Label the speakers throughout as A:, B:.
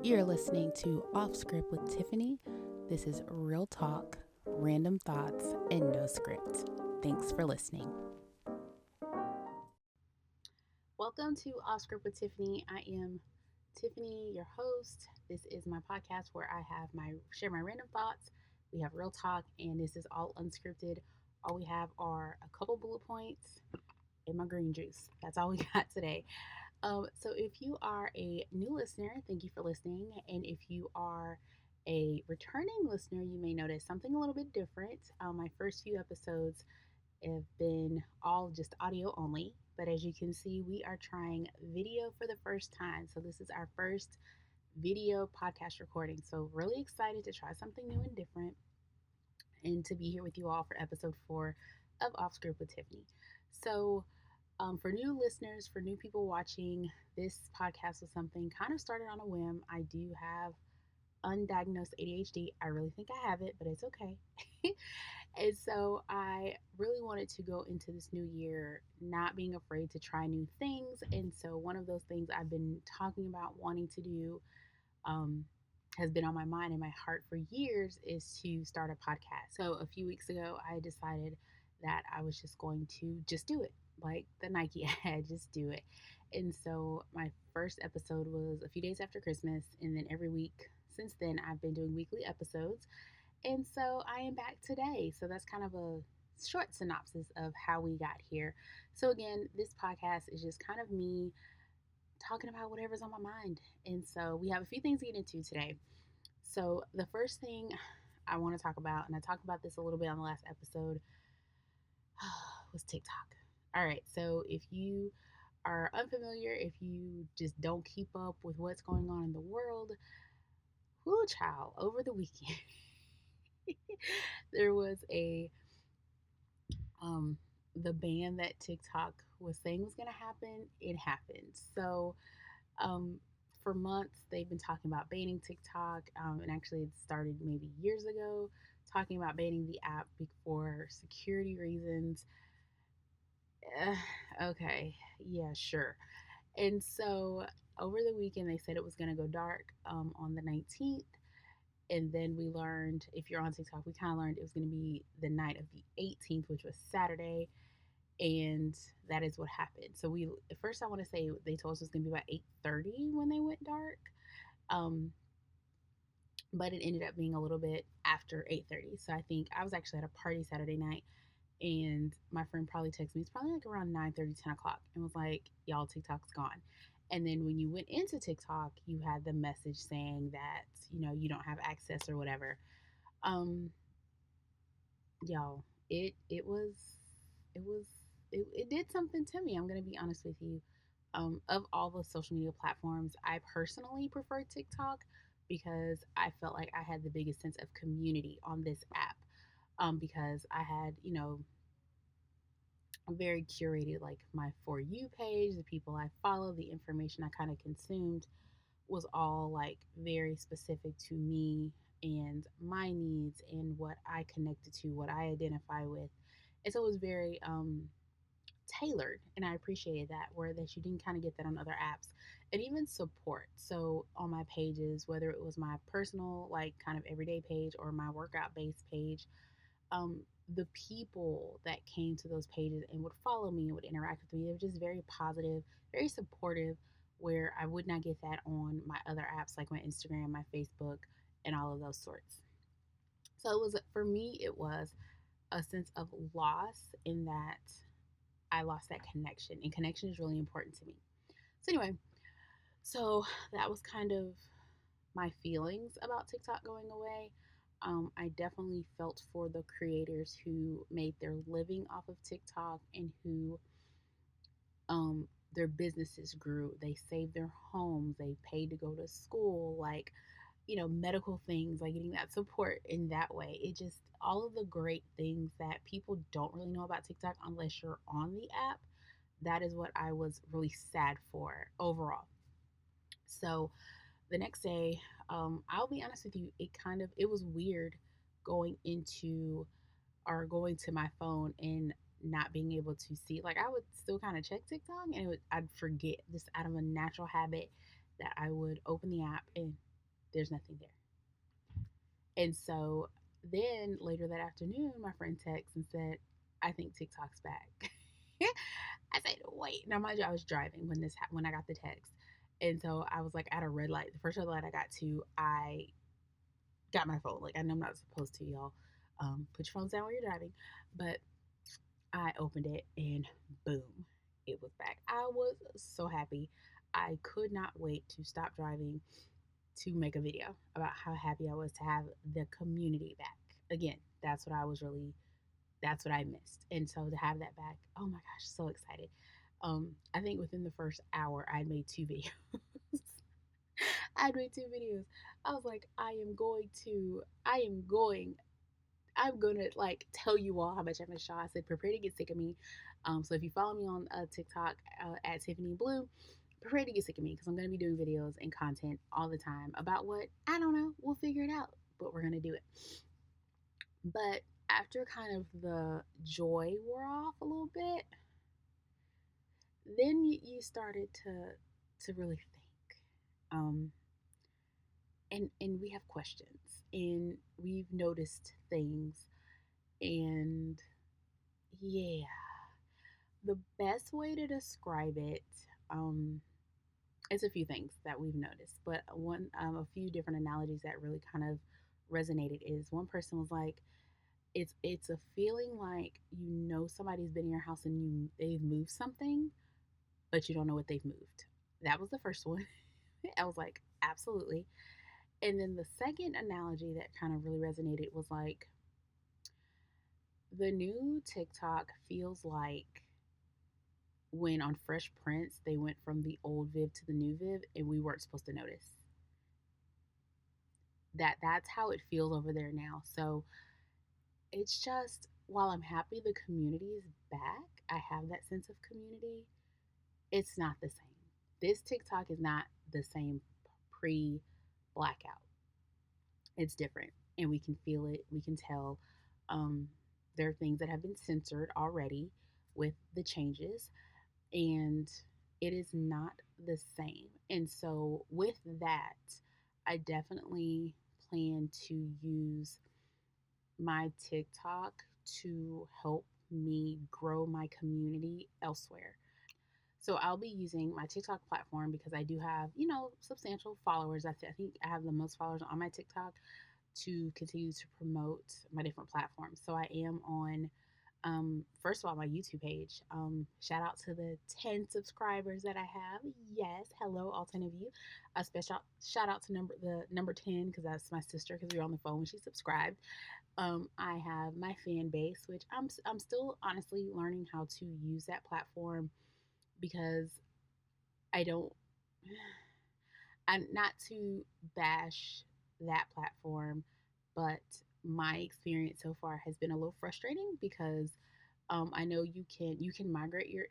A: You're listening to Off Script with Tiffany. This is real talk, random thoughts, and no script. Thanks for listening. Welcome to Off Script with Tiffany. I am Tiffany, your host. This is my podcast where I have share my random thoughts. We have real talk, and this is all unscripted. All we have are a couple bullet points and my green juice. That's all we got today. So if you are a new listener, thank you for listening. And if you are a returning listener, you may notice something a little bit different. My first few episodes have been all just audio only, but as you can see, we are trying video for the first time. So this is our first video podcast recording. So really excited to try something new and different and to be here with you all for episode 4 of Off Script with Tiffany. So for new listeners, for new people watching, this podcast was something kind of started on a whim. I do have undiagnosed ADHD. I really think I have it, but it's okay. And so I really wanted to go into this new year not being afraid to try new things. And so one of those things I've been talking about wanting to do has been on my mind and my heart for years is to start a podcast. So a few weeks ago, I decided that I was just going to just do it, like the Nike ad, just do it. And so my first episode was a few days after Christmas, and then every week since then, I've been doing weekly episodes. And so I am back today. So that's kind of a short synopsis of how we got here. So again, this podcast is just kind of me talking about whatever's on my mind. And so we have a few things to get into today. So the first thing I want to talk about, and I talked about this a little bit on the last episode, was TikTok. All right, so if you are unfamiliar, if you just don't keep up with what's going on in the world, whoo child, over the weekend, there was the ban that TikTok was saying was going to happen. It happened. So um, for months, they've been talking about banning TikTok, and actually, it started maybe years ago, talking about banning the app for security reasons. Okay, yeah, sure. And so over the weekend, they said it was going to go dark on the 19th. And then we learned, if you're on TikTok, we kind of learned it was going to be the night of the 18th, which was Saturday. And that is what happened. So we, at first I want to say they told us it was going to be about 8:30 when they went dark. Um, but it ended up being a little bit after 8:30. So I think I was actually at a party Saturday night, and my friend probably texted me. It's probably like around 9:30, 10 o'clock, and was like, "Y'all, TikTok's gone." And then when you went into TikTok, you had the message saying that you don't have access or whatever. Um, y'all, it was it did something to me. I'm gonna be honest with you. Of all the social media platforms, I personally prefer TikTok because I felt like I had the biggest sense of community on this app. Because I had, very curated, like my For You page, the people I follow, the information I kind of consumed was all like very specific to me and my needs and what I connected to, what I identify with. And so it was very tailored, and I appreciated that, where that you didn't kind of get that on other apps. And even support. So on my pages, whether it was my personal like kind of everyday page or my workout based page, um, the people that came to those pages and would follow me and would interact with me, they were just very positive, very supportive, where I would not get that on my other apps like my Instagram, my Facebook, and all of those sorts. So it was, for me, it was a sense of loss in that I lost that connection, and connection is really important to me. So anyway, so that was kind of my feelings about TikTok going away. I definitely felt for the creators who made their living off of TikTok and who their businesses grew. They saved their homes, they paid to go to school, like, medical things, like getting that support in that way. It just, all of the great things that people don't really know about TikTok unless you're on the app. That is what I was really sad for overall. So the next day, I'll be honest with you, it was weird going into or going to my phone and not being able to see. Like, I would still kind of check TikTok, and I'd forget, just out of a natural habit, that I would open the app and There's nothing there. And so then later that afternoon, my friend texted and said, I think TikTok's back. I said, wait. Now, mind you, I was driving when I got the text. And so I was like at a red light. The first red light I got to, I got my phone. Like, I know I'm not supposed to, y'all. Put your phones down when you're driving. But I opened it and boom, it was back. I was so happy. I could not wait to stop driving to make a video about how happy I was to have the community back. Again, that's what I missed. And so to have that back, oh my gosh, so excited. I think within the first hour, I made 2 videos. I made 2 videos. I was like, I'm gonna like tell you all how much I missed y'all. I said, prepare to get sick of me. So if you follow me on TikTok at Tiffany Blue, prepare to get sick of me because I'm gonna be doing videos and content all the time about what I don't know. We'll figure it out, but we're gonna do it. But after kind of the joy wore off a little bit, then you started to really think. Um, and we have questions and we've noticed things, and yeah, the best way to describe it is a few things that we've noticed, but a few different analogies that really kind of resonated is one person was like, it's a feeling like somebody's been in your house and they've moved something, but you don't know what they've moved. That was the first one. I was like, absolutely. And then the second analogy that kind of really resonated was like the new TikTok feels like when on Fresh Prince they went from the old Viv to the new Viv and we weren't supposed to notice. That's how it feels over there now. So it's just while I'm happy the community is back, I have that sense of community. It's not the same. This TikTok is not the same pre blackout. It's different, and we can feel it. We can tell. Um, there are things that have been censored already with the changes, and it is not the same. And so, with that, I definitely plan to use my TikTok to help me grow my community elsewhere. So I'll be using my TikTok platform because I do have, substantial followers. I think I have the most followers on my TikTok to continue to promote my different platforms. So I am on, first of all, my YouTube page. Shout out to the 10 subscribers that I have. Yes, hello, all 10 of you. A special shout out to the number 10 because that's my sister because we were on the phone when she subscribed. I have my fan base, which I'm still honestly learning how to use that platform because I don't, I'm not to bash that platform, but my experience so far has been a little frustrating because I know you can migrate your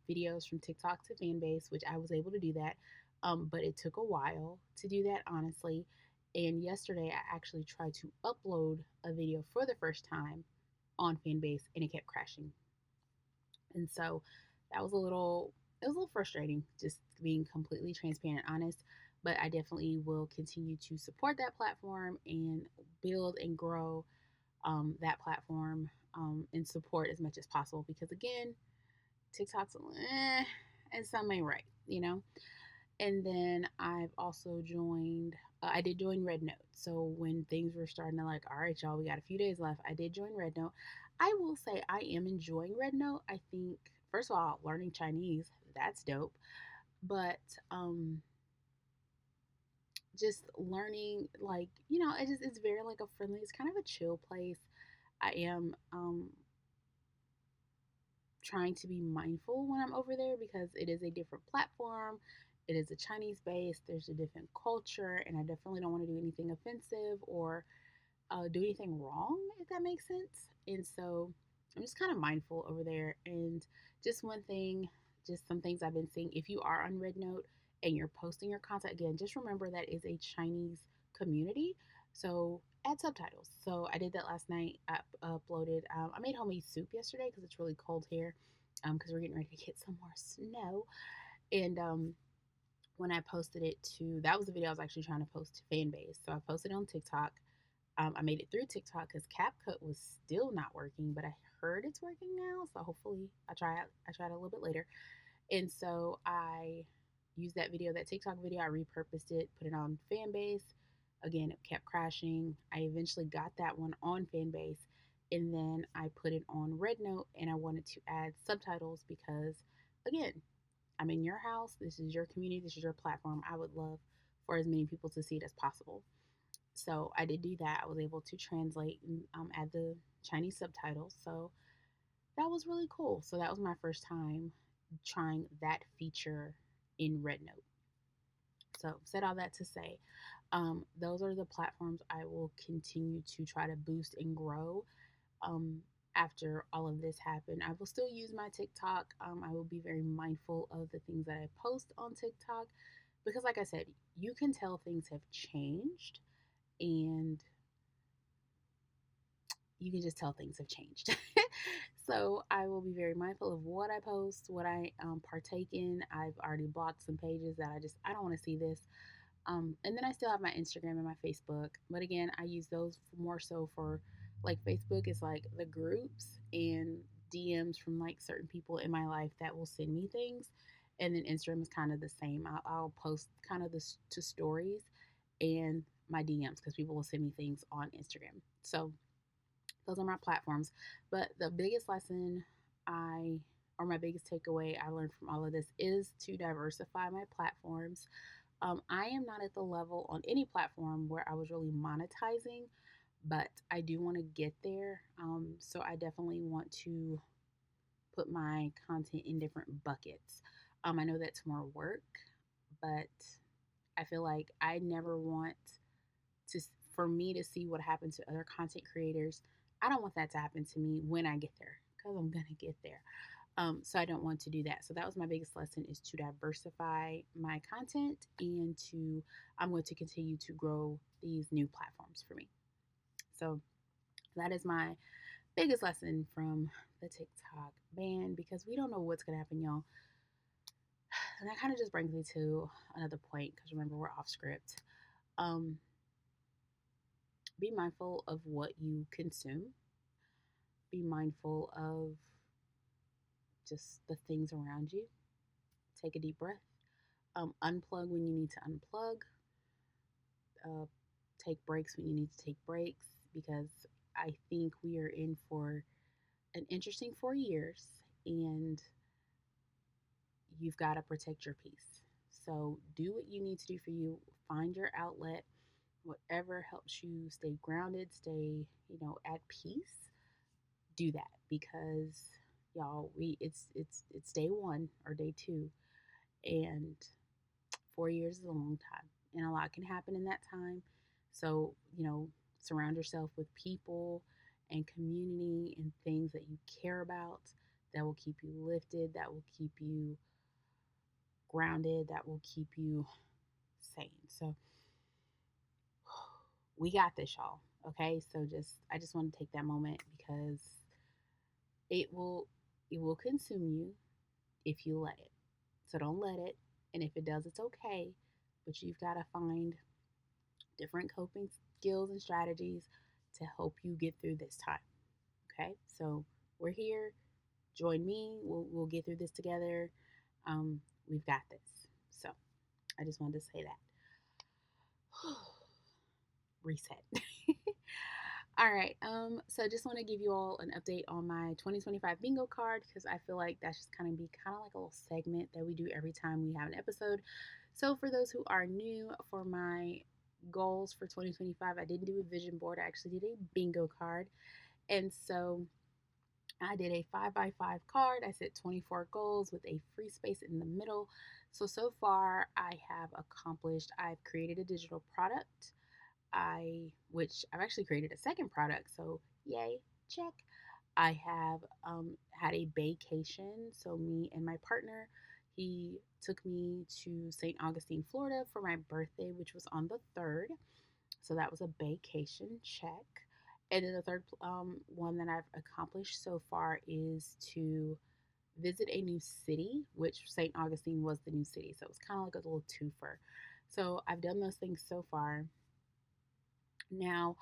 A: videos from TikTok to Fanbase, which I was able to do that, but it took a while to do that honestly. And yesterday I actually tried to upload a video for the first time on Fanbase and it kept crashing. And so that was a little it was a little frustrating, just being completely transparent and honest. But I definitely will continue to support that platform and build and grow that platform and support as much as possible because again, TikTok's and some ain't right. And then I've also joined. I did join Rednote. So when things were starting to like, all right, y'all, we got a few days left. I did join Rednote. I will say I am enjoying Rednote. I think first of all, learning Chinese, that's dope. But just learning like it's very like a friendly. It's kind of a chill place. I am trying to be mindful when I'm over there because it is a different platform. It is a Chinese base. There's a different culture, and I definitely don't want to do anything offensive or do anything wrong, if that makes sense. And so I'm just kind of mindful over there. And just one thing, just some things I've been seeing. If you are on Rednote and you're posting your content again, just remember that is a Chinese community. So add subtitles. So I did that last night. I uploaded. I made homemade soup yesterday because it's really cold here. Because we're getting ready to get some more snow, and when I posted it to, that was the video I was actually trying to post to Fanbase. So I posted it on TikTok. I made it through TikTok because CapCut was still not working, but I heard it's working now. So hopefully I tried a little bit later. And so I used that video, that TikTok video, I repurposed it, put it on Fanbase. Again, it kept crashing. I eventually got that one on Fanbase, and then I put it on Rednote, and I wanted to add subtitles because, again, I'm in your house. This is your community. This is your platform. I would love for as many people to see it as possible. So I did do that. I was able to translate and add the Chinese subtitles. So that was really cool. So that was my first time trying that feature in Rednote. So said all that to say, those are the platforms I will continue to try to boost and grow. Um, After all of this happened, I will still use my TikTok. I will be very mindful of the things that I post on TikTok because, like I said, you can tell things have changed, and you can just tell things have changed. So I will be very mindful of what I post, what I partake in. I've already blocked some pages that I don't want to see this. And then I still have my Instagram and my Facebook, but again, I use those more so for, like, Facebook is like the groups and DMs from like certain people in my life that will send me things, and then Instagram is kind of the same. I'll post kind of this to stories and my DMs because people will send me things on Instagram. So those are my platforms. But the biggest lesson I, or my biggest takeaway I learned from all of this is to diversify my platforms. I am not at the level on any platform where I was really monetizing, but I do want to get there. So I definitely want to put my content in different buckets. I know that's more work, but I feel like I never want to, for me to see what happens to other content creators. I don't want that to happen to me when I get there because I'm gonna get there. So I don't want to do that. So that was my biggest lesson, is to diversify my content and to, I'm going to continue to grow these new platforms for me. So that is my biggest lesson from the TikTok ban, because we don't know what's going to happen, y'all. And that kind of just brings me to another point, because remember, we're off script. Um, be mindful of what you consume. Be mindful of just the things around you. Take a deep breath. Unplug when you need to unplug. Uh, Take breaks when you need to take breaks, because I think we are in for an interesting 4 years, and you've got to protect your peace. So do what you need to do for you. Find your outlet, whatever helps you stay grounded, stay, at peace. Do that, because y'all, it's day one or day two, and 4 years is a long time, and a lot can happen in that time. So, surround yourself with people and community and things that you care about, that will keep you lifted, that will keep you grounded, that will keep you sane. So, we got this, y'all. Okay? So I just want to take that moment, because it will it will consume you if you let it. So don't let it. And if it does, it's okay. But you've got to find different coping skills and strategies to help you get through this time. Okay, so we're here. Join me. We'll get through this together. We've got this. So I just wanted to say that. Reset. All right. So just want to give you all an update on my 2025 bingo card, because I feel like that's just kind of like a little segment that we do every time we have an episode. So for those who are new, for my goals for 2025, I didn't do a vision board. I actually did a bingo card. And so I did a 5x5 card. I set 24 goals with a free space in the middle. So far I have accomplished, I've created a digital product. Which I've actually created a second product, so yay, check. I have had a vacation. So me and my partner, he took me to St. Augustine, Florida for my birthday, which was on the 3rd. So that was a vacation, check. And then the third one that I've accomplished so far is to visit a new city, which St. Augustine was the new city. So it was kind of like a little twofer. So I've done those things so far. Now,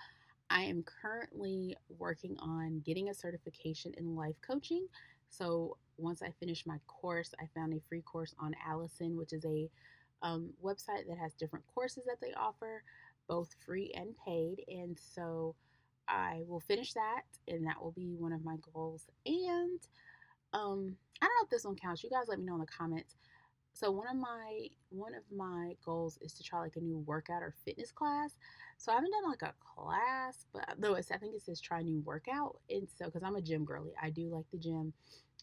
A: I am currently working on getting a certification in life coaching. So once I finish my course, I found a free course on Allison, which is a website that has different courses that they offer, both free and paid. And so I will finish that, and that will be one of my goals. And I don't know if this one counts. You guys let me know in the comments. So one of my goals is to try like a new workout or fitness class. So I haven't done like a class, but though I think it says try new workout. And so because I'm a gym girly, I do like the gym.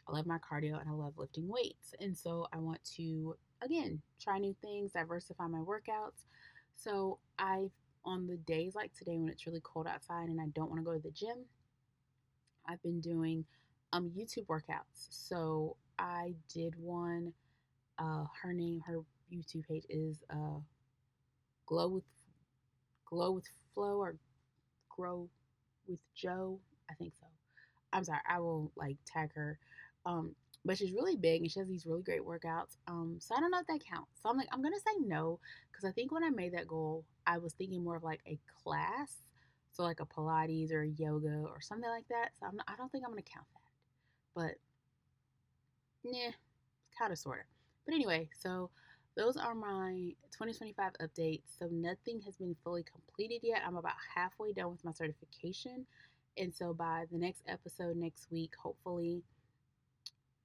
A: I love my cardio and I love lifting weights. And so I want to again try new things, diversify my workouts. So I on the days like today when it's really cold outside and I don't want to go to the gym, I've been doing YouTube workouts. So I did one. Her YouTube page is Glow with Glow with Flow or Grow with Joe. I think so. I'm sorry. I will like tag her. But she's really big and she has these really great workouts. So I don't know if that counts. So I'm like, I'm gonna say no because I think when I made that goal, I was thinking more of like a class, so like a Pilates or a yoga or something like that. So I don't think I'm gonna count that. But yeah, kind of, sort of. But anyway, so those are my 2025 updates. So nothing has been fully completed yet. I'm about halfway done with my certification. And so by the next episode next week, hopefully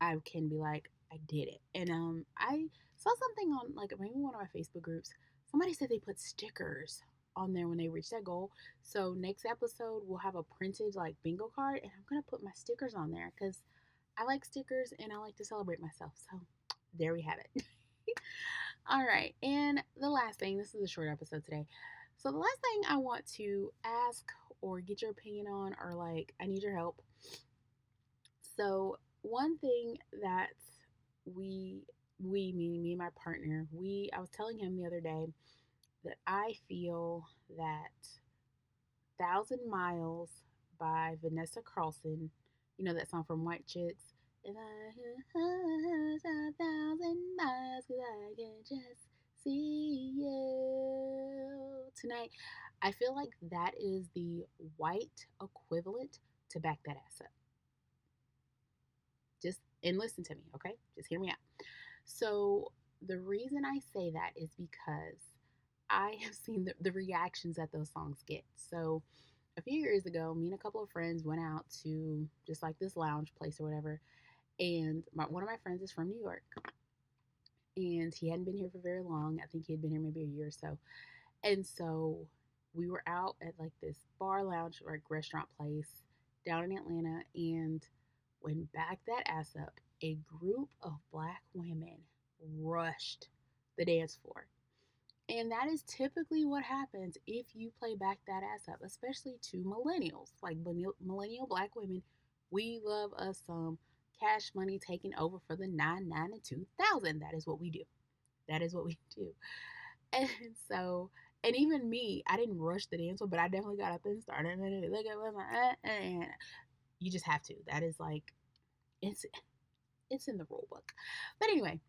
A: I can be like, I did it. And I saw something on like maybe one of my Facebook groups. Somebody said they put stickers on there when they reach that goal. So next episode we'll have a printed like bingo card and I'm gonna put my stickers on there because I like stickers and I like to celebrate myself. So there we have it. All right. And the last thing, this is a short episode today. So the last thing I want to ask or get your opinion on, or like, I need your help. So one thing that we, meaning me and my partner, I was telling him the other day that I feel that Thousand Miles by Vanessa Carlson, you know that song from White Chicks. If I could a thousand miles, 'cause I can just see you tonight. I feel like that is the white equivalent to Back That Ass Up. Just and listen to me, okay? Just hear me out. So the reason I say that is because I have seen the reactions that those songs get. So a few years ago, me and a couple of friends went out to just like this lounge place or whatever. And one of my friends is from New York, and he hadn't been here for very long. I think he had been here maybe a year or so. And so we were out at like this bar lounge or like restaurant place down in Atlanta. And when Back That Ass Up, a group of black women rushed the dance floor. And that is typically what happens if you play Back That Ass Up, especially to millennials, like millennial black women. We love us some Cash Money taking over for the 99 and 2000. That is what we do. That is what we do. And so, and even me, I didn't rush the dance, but I definitely got up and started. And look at my, and you just have to. That is like, it's in the rule book. But anyway,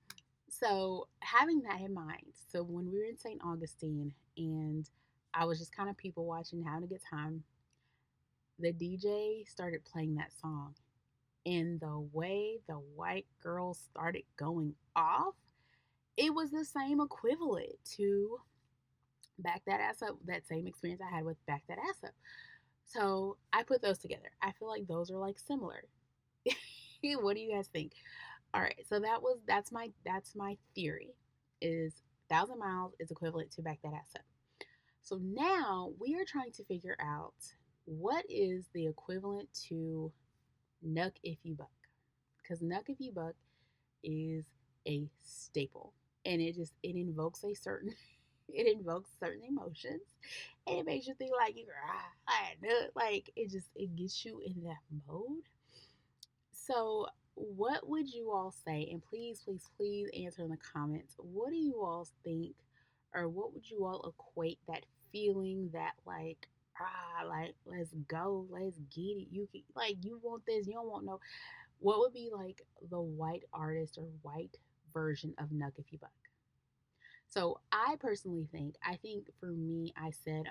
A: so having that in mind, so when we were in St. Augustine and I was just kind of people watching, having a good time, the DJ started playing that song. And the way the white girls started going off, it was the same equivalent to Back That Ass Up, that same experience I had with Back That Ass Up. So I put those together. I feel like those are like similar. What do you guys think? All right, so that's my theory is Thousand Miles is equivalent to Back That Ass Up. So now we are trying to figure out what is the equivalent to Nuck If You Buck, because Nuck If You Buck is a staple, and it invokes a certain it invokes certain emotions, and it makes you think like you like it gets you in that mode. So what would you all say? And please, please, please answer in the comments. What do you all think, or what would you all equate that feeling that like let's go, let's get it. You can like you want this, you don't want no. what would be like the white artist or white version of Nuck If You Buck? So I personally think for me, I said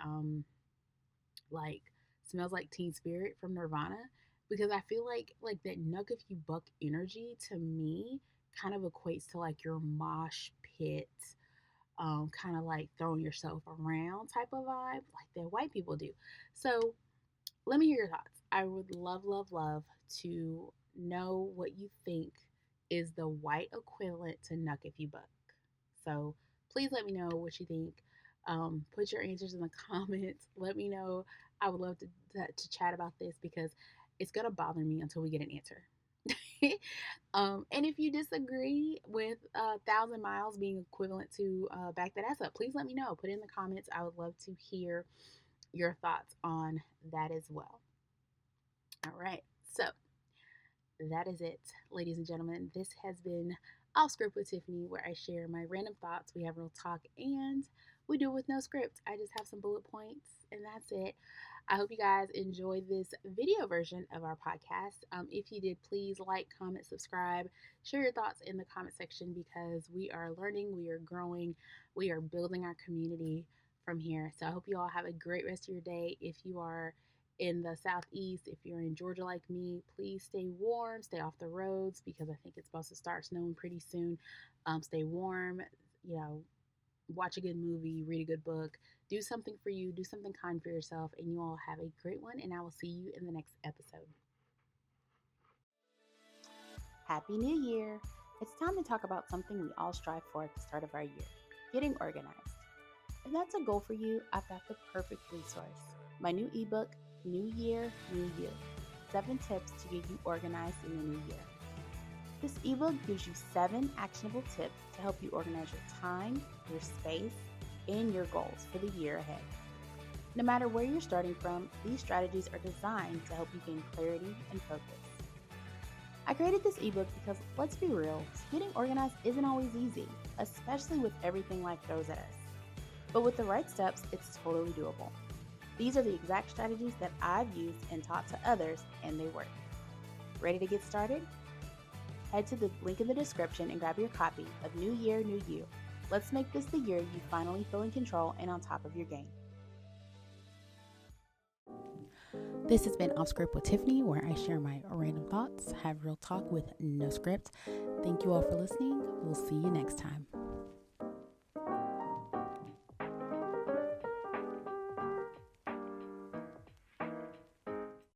A: like Smells Like Teen Spirit from Nirvana, because I feel like that Nuck If You Buck energy to me kind of equates to like your mosh pit, kind of like throwing yourself around type of vibe, like that white people do. So let me hear your thoughts. I would love, love, love to know what you think is the white equivalent to Nuck If You Buck. So please let me know what you think. Put your answers in the comments. Let me know. I would love to chat about this because it's going to bother me until we get an answer. And if you disagree with 1,000 miles being equivalent to back that ass up, please let me know. Put it in the comments. I would love to hear your thoughts on that as well. All right. So that is it, ladies and gentlemen. This has been Off Script with Tiffany, where I share my random thoughts. We have real talk and we do it with no script. I just have some bullet points and that's it. I hope you guys enjoy this video version of our podcast. If you did, please like, comment, subscribe, share your thoughts in the comment section because we are learning, we are growing, we are building our community from here. So I hope you all have a great rest of your day. If you are in the southeast, if you're in Georgia like me, please stay warm, stay off the roads because I think it's supposed to start snowing pretty soon. Stay warm, you know, watch a good movie, read a good book, do something for you, do something kind for yourself, and you all have a great one. And I will see you in the next episode. Happy New Year! It's time to talk about something we all strive for at the start of our year: getting organized. If that's a goal for you, I've got the perfect resource: my new ebook, New Year, New You. 7 tips to get you organized in the new year. This ebook gives you 7 actionable tips to help you organize your time, your space, and your goals for the year ahead. No matter where you're starting from, these strategies are designed to help you gain clarity and focus. I created this ebook because, let's be real, getting organized isn't always easy, especially with everything life throws at us. But with the right steps, it's totally doable. These are the exact strategies that I've used and taught to others, and they work. Ready to get started? Head to the link in the description and grab your copy of New Year, New You. Let's make this the year you finally feel in control and on top of your game. This has been Off Script with Tiffany, where I share my random thoughts, have real talk with no script. Thank you all for listening. We'll see you next time.